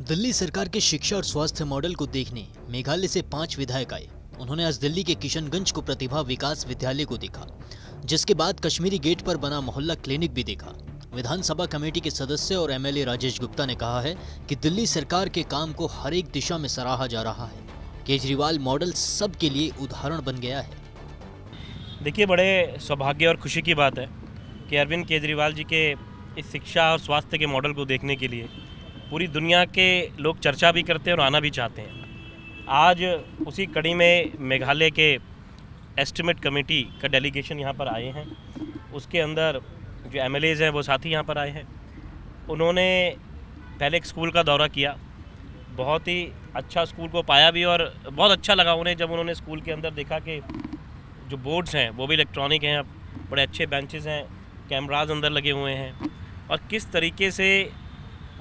दिल्ली सरकार के शिक्षा और स्वास्थ्य मॉडल को देखने मेघालय से 5 विधायक आए। उन्होंने आज दिल्ली के किशनगंज को प्रतिभा विकास विद्यालय को देखा, जिसके बाद कश्मीरी गेट पर बना मोहल्ला क्लिनिक भी देखा। विधानसभा कमेटी के सदस्य और एमएलए राजेश गुप्ता ने कहा है कि दिल्ली सरकार के काम को हर एक दिशा में सराहा जा रहा है। केजरीवाल मॉडल सबके लिए उदाहरण बन गया है। देखिए, बड़े सौभाग्य और खुशी की बात है कि अरविंद केजरीवाल जी के इस शिक्षा और स्वास्थ्य के मॉडल को देखने के लिए पूरी दुनिया के लोग चर्चा भी करते हैं और आना भी चाहते हैं। आज उसी कड़ी में मेघालय के एस्टिमेट कमेटी का डेलीगेशन यहाँ पर आए हैं। उसके अंदर जो एमएलएज़ हैं वो साथी यहाँ पर आए हैं। उन्होंने पहले एक स्कूल का दौरा किया, बहुत ही अच्छा स्कूल को पाया भी और बहुत अच्छा लगा उन्हें जब उन्होंने स्कूल के अंदर देखा कि जो बोर्ड्स हैं वो भी इलेक्ट्रॉनिक हैं, बड़े अच्छे बेंचेस हैं, कैमराज अंदर लगे हुए हैं और किस तरीके से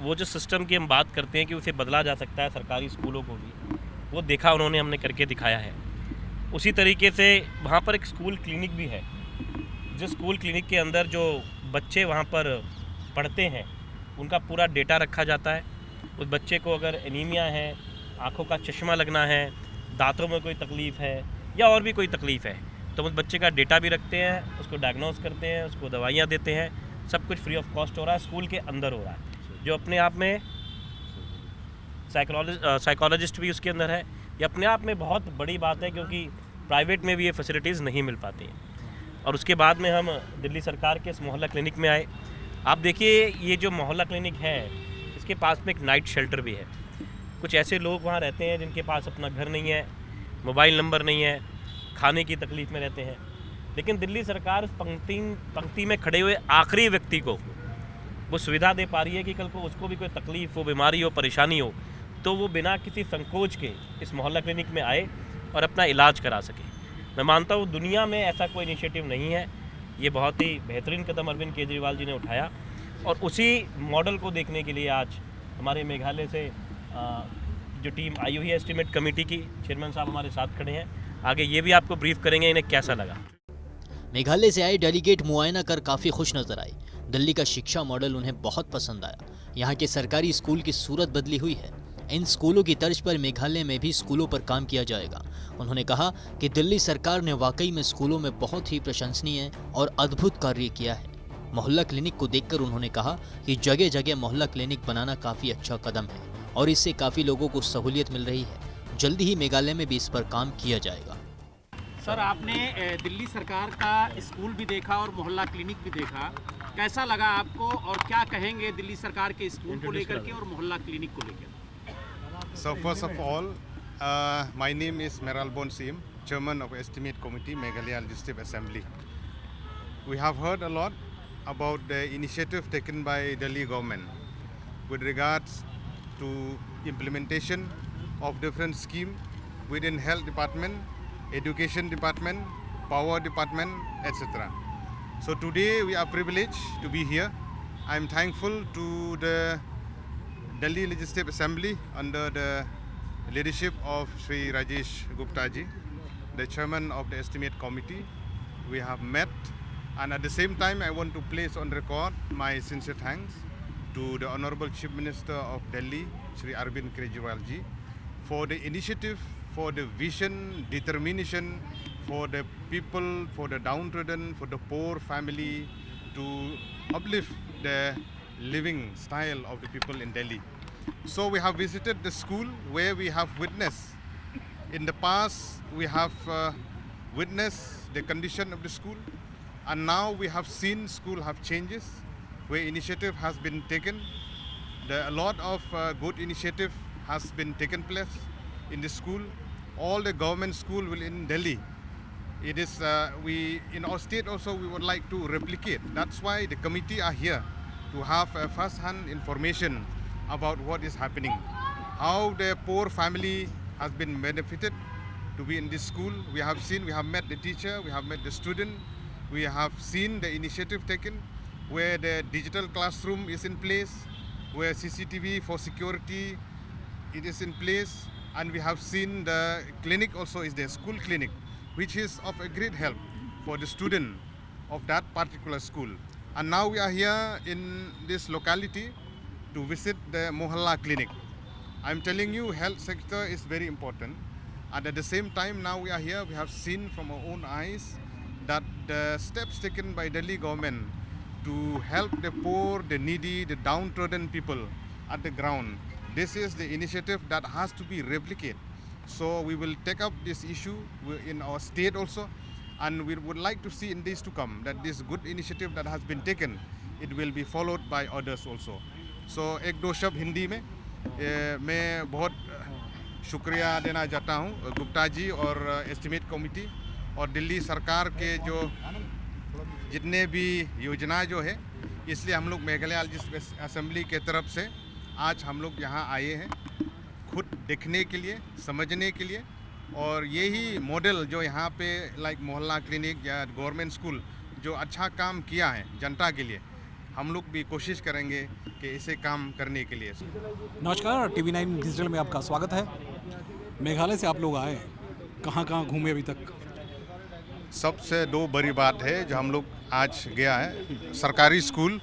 वो जो सिस्टम की हम बात करते हैं कि उसे बदला जा सकता है सरकारी स्कूलों को भी, वो देखा उन्होंने, हमने करके दिखाया है। उसी तरीके से वहाँ पर एक स्कूल क्लिनिक भी है, जिस स्कूल क्लिनिक के अंदर जो बच्चे वहाँ पर पढ़ते हैं उनका पूरा डेटा रखा जाता है। उस बच्चे को अगर एनीमिया है, आँखों का चश्मा लगना है, दांतों में कोई तकलीफ़ है या और भी कोई तकलीफ़ है तो उस बच्चे का डेटा भी रखते हैं, उसको डायग्नोस करते हैं, उसको दवाइयाँ देते हैं। सब कुछ फ्री ऑफ कॉस्ट हो रहा है, स्कूल के अंदर हो रहा है, जो अपने आप में साइकोलॉजिस्ट भी उसके अंदर है। ये अपने आप में बहुत बड़ी बात है क्योंकि प्राइवेट में भी ये फैसिलिटीज़ नहीं मिल पाती हैं। और उसके बाद में हम दिल्ली सरकार के इस मोहल्ला क्लिनिक में आए। आप देखिए, ये जो मोहल्ला क्लिनिक है इसके पास में एक नाइट शेल्टर भी है। कुछ ऐसे लोग वहाँ रहते हैं जिनके पास अपना घर नहीं है, मोबाइल नंबर नहीं है, खाने की तकलीफ़ में रहते हैं, लेकिन दिल्ली सरकार इस पंक्ति में खड़े हुए आखिरी व्यक्ति को वो सुविधा दे पा रही है कि कल को उसको भी कोई तकलीफ़ हो, बीमारी हो, परेशानी हो तो वो बिना किसी संकोच के इस मोहल्ला क्लिनिक में आए और अपना इलाज करा सके। मैं मानता हूँ दुनिया में ऐसा कोई इनिशिएटिव नहीं है। ये बहुत ही बेहतरीन कदम अरविंद केजरीवाल जी ने उठाया और उसी मॉडल को देखने के लिए आज हमारे मेघालय से जो टीम आई हुई है एस्टिमेट कमेटी की, चेयरमैन साहब हमारे साथ खड़े हैं। आगे ये भी आपको ब्रीफ करेंगे इन्हें कैसा लगा। मेघालय से आए डेलीगेट मुआयना कर काफ़ी खुश नजर आए। दिल्ली का शिक्षा मॉडल उन्हें बहुत पसंद आया। यहाँ के सरकारी स्कूल की सूरत बदली हुई है। इन स्कूलों की तर्ज पर मेघालय में भी स्कूलों पर काम किया जाएगा। उन्होंने कहा कि दिल्ली सरकार ने वाकई में स्कूलों में बहुत ही प्रशंसनीय और अद्भुत कार्य किया है। मोहल्ला क्लिनिक को देखकर उन्होंने कहा कि जगह जगह मोहल्ला क्लिनिक बनाना काफ़ी अच्छा कदम है और इससे काफ़ी लोगों को सहूलियत मिल रही है। जल्दी ही मेघालय में भी इस पर काम किया जाएगा। सर, आपने दिल्ली सरकार का स्कूल भी देखा और मोहल्ला क्लिनिक भी देखा, कैसा लगा आपको और क्या कहेंगे दिल्ली सरकार के स्कूल को लेकर के और मोहल्ला क्लिनिक को लेकर? So first of all, my name is Meralbon Sim, Chairman of Estimate Committee, Meghalaya Legislative Assembly. We have heard a lot about the initiative taken by Delhi government with regards to implementation of different schemes within health department, education department, power department, etc. So today we are privileged to be here. I am thankful to the Delhi Legislative Assembly under the leadership of Sri Rajesh Gupta ji, the chairman of the Estimate Committee. We have met, and at the same time I want to place on record my sincere thanks to the Honorable Chief Minister of Delhi, Sri Arvind Kejriwal ji, for the initiative, for the vision, determination for the people, for the downtrodden, for the poor family, to uplift the living style of the people in Delhi. So we have visited the school where we have witnessed, in the past we have witnessed the condition of the school, and now we have seen school have changes, where initiative has been taken. A lot of good initiative has been taken place in the school. All the government school will in Delhi. It is we in our state also we would like to replicate. That's why the committee are here to have first-hand information about what is happening, how the poor family has been benefited to be in this school. We have seen, we have met the teacher, we have met the student, we have seen the initiative taken where the digital classroom is in place, where CCTV for security it is in place, and we have seen the clinic also is there, school clinic, which is of a great help for the student of that particular school. And now we are here in this locality to visit the Mohalla clinic. I'm telling you, health sector is very important. And at the same time, now we are here, we have seen from our own eyes that the steps taken by Delhi government to help the poor, the needy, the downtrodden people at the ground. This is the initiative that has to be replicated. So we will take up this issue in our state also, and we would like to see in days to come that this good initiative that has been taken, it will be followed by others also. So एक दो शब्द हिंदी में मैं बहुत शुक्रिया देना चाहता हूँ गुप्ता जी और एस्टिमेट कमेटी और दिल्ली सरकार के जो जितने भी योजना जो है, इसलिए हम लोग मेघालय लेजिस्लेटिव असेंबली के तरफ से आज हम लोग यहाँ आए हैं खुद देखने के लिए, समझने के लिए, और यही मॉडल जो यहाँ पे लाइक मोहल्ला क्लिनिक या गवर्नमेंट स्कूल जो अच्छा काम किया है जनता के लिए, हम लोग भी कोशिश करेंगे कि इसे काम करने के लिए। नमस्कार, TV9 डिजिटल में आपका स्वागत है। मेघालय से आप लोग आए, कहाँ कहाँ घूमे अभी तक? सबसे दो बड़ी बात है जो हम लोग आज गया है, सरकारी स्कूल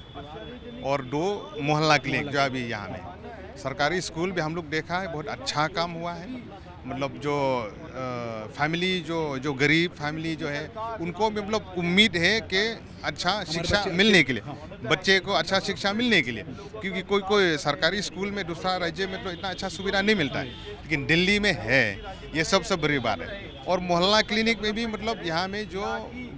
और दो मोहल्ला क्लिनिक जो अभी यहाँ में। सरकारी स्कूल भी हम लोग देखा है, बहुत अच्छा काम हुआ है। मतलब जो फैमिली जो गरीब फैमिली जो है उनको भी मतलब उम्मीद है कि अच्छा शिक्षा मिलने के लिए, बच्चे को अच्छा शिक्षा मिलने के लिए, क्योंकि कोई सरकारी स्कूल में दूसरा राज्य में तो इतना अच्छा सुविधा नहीं मिलता है, लेकिन दिल्ली में है, ये सबसे बड़ी बात है। और मोहल्ला क्लिनिक में भी मतलब यहाँ में जो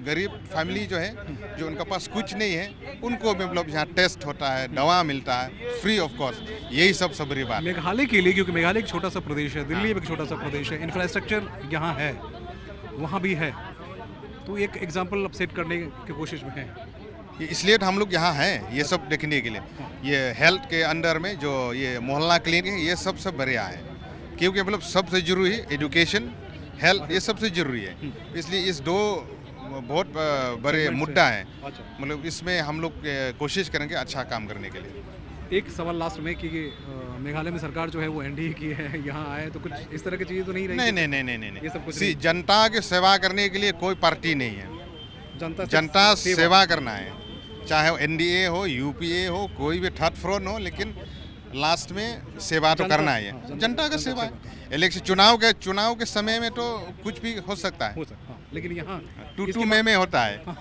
गरीब फैमिली जो है जो उनके पास कुछ नहीं है उनको भी मतलब यहाँ टेस्ट होता है, दवा मिलता है फ्री ऑफ कॉस्ट, यही सबसे बड़ी बात है मेघालय के लिए, क्योंकि मेघालय एक छोटा सा प्रदेश है, दिल्ली एक छोटा सा प्रदेश है, इंफ्रास्ट्रक्चर यहाँ है, वहाँ भी है, तो एक एग्जाम्पल अब सेट करने की कोशिश में है। इसलिए तो हम लोग यहाँ हैं ये सब देखने के लिए। ये हेल्थ के अंडर में जो ये मोहल्ला क्लिनिक है ये सबसे बढ़िया है, क्योंकि मतलब सबसे जरूरी है एजुकेशन, हेल्थ, ये सबसे जरूरी है। इसलिए इस दो बहुत बड़े मुद्दा हैं, मतलब इसमें हम लोग कोशिश करेंगे अच्छा काम करने के लिए। एक सवाल लास्ट में कि मेघालय में सरकार जो है वो एनडीए की है, यहाँ आए तो कुछ इस तरह की चीज़ें तो नहीं रही? नहीं, ये सब कुछ सी जनता की सेवा करने के लिए कोई पार्टी नहीं है, जनता सेवा करना है, चाहे वो एनडीए हो, यूपीए हो, कोई भी थर्ड फ्रंट हो, लेकिन लास्ट में सेवा तो करना है, जनता का सेवा है। इलेक्शन चुनाव के समय में तो कुछ भी हो सकता है, लेकिन यहाँ टू में होता है,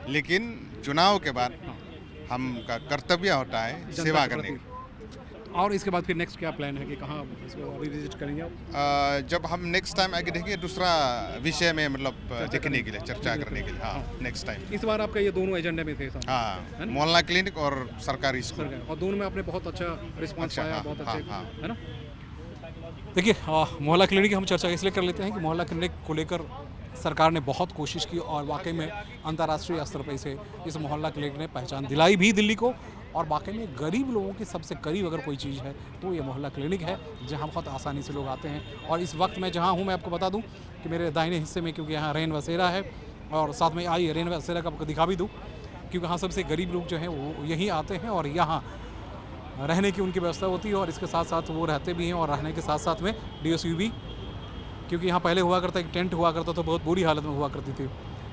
लेकिन चुनाव के बाद हम का कर्तव्य होता है सेवा करने का। और इसके बाद फिर नेक्स्ट क्या प्लान है कि कहाँ इसको अभी विजिट करेंगे आप? जब हम नेक्स्ट टाइम आगे देखेंगे दूसरा विषय में मतलब देखने के लिए, चर्चा करने के लिए। हाँ, नेक्स्ट टाइम। इस बार आपका ये दोनों एजेंडे में थे? हाँ, मोहल्ला क्लिनिक और सरकारी स्कूल, और दोनों में आपने बहुत अच्छा रिस्पॉन्स पाया, हाँ, बहुत हाँ, अच्छे, हाँ। है ना? देखिए, मोहल्ला क्लिनिक की हम चर्चा इसलिए कर लेते हैं कि मोहल्ला क्लिनिक को लेकर सरकार ने बहुत कोशिश की और वाकई में अंतर्राष्ट्रीय स्तर पर इस मोहल्ला क्लिनिक ने पहचान दिलाई भी दिल्ली को, और वाकई में गरीब लोगों के सबसे करीब अगर कोई चीज़ है तो ये मोहल्ला क्लिनिक है, जहाँ बहुत आसानी से लोग आते हैं। और इस वक्त मैं जहाँ हूँ, मैं आपको बता दूँ कि मेरे दाहिने हिस्से में, क्योंकि यहाँ रेन बसेरा है, और साथ में आई रेन बसेरा का आपको दिखा भी दूँ, क्योंकि यहाँ सबसे गरीब लोग जो हैं वो यहीं आते हैं और यहाँ रहने की उनकी व्यवस्था होती है, और इसके साथ साथ वो रहते भी हैं, और रहने के साथ साथ में DSU भी, क्योंकि यहाँ पहले हुआ करता एक टेंट हुआ करता तो बहुत बुरी हालत में हुआ करती थी,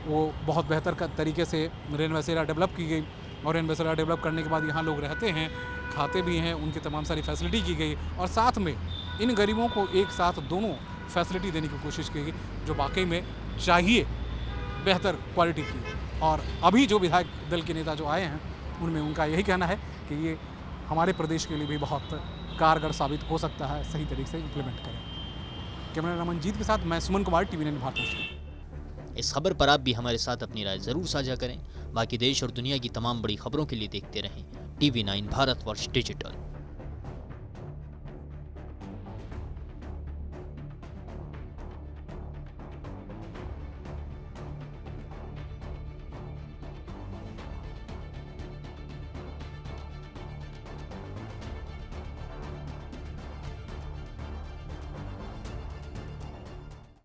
वो बहुत बेहतर तरीके से रेन बसेरा डेवलप की गई, और रेन बसेरा डेवलप करने के बाद यहाँ लोग रहते हैं, खाते भी हैं, उनकी तमाम सारी फैसिलिटी की गई, और साथ में इन गरीबों को एक साथ दोनों फैसिलिटी देने की कोशिश की गई जो वाकई में चाहिए बेहतर क्वालिटी की। और अभी जो विधायक दल के नेता जो आए हैं उनमें उनका यही कहना है कि ये हमारे प्रदेश के लिए भी बहुत कारगर साबित हो सकता है, सही तरीके से इम्प्लीमेंट करें। कैमरा रमनजीत के साथ मैं सुमन कुमार, TV9 भारत। इस खबर पर आप भी हमारे साथ अपनी राय जरूर साझा करें। बाकी देश और दुनिया की तमाम बड़ी खबरों के लिए देखते रहें TV9 भारतवर्ष डिजिटल।